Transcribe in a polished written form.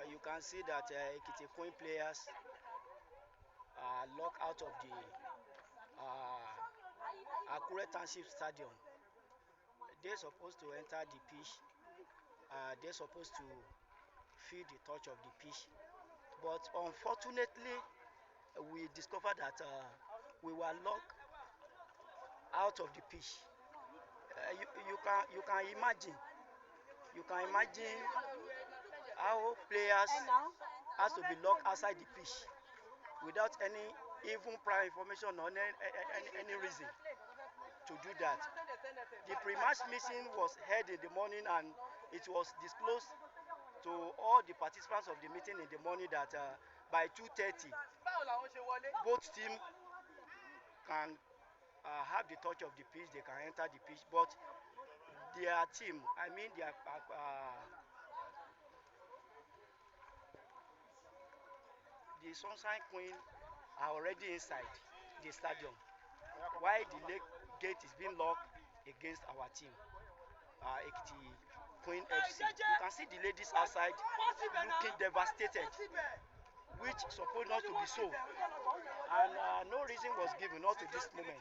You can see that Ekiti Queen players are locked out of the Akure Township Stadium. They're supposed to enter the pitch. They're supposed to feel the touch of the pitch. But unfortunately, we discovered that we were locked out of the pitch. You can imagine how players has to be locked outside the pitch without any even prior information or any reason to do that. The pre-match meeting was held in the morning and it was disclosed to all the participants of the meeting in the morning that by 2:30 both teams can have the touch of the pitch, they can enter the pitch, but their team, I mean the Sunshine Queen are already inside the stadium, while the gate is being locked against our team, Ekiti Queen FC. You can see the ladies outside looking devastated, which supposed not to be so, and no reason was given up to this moment.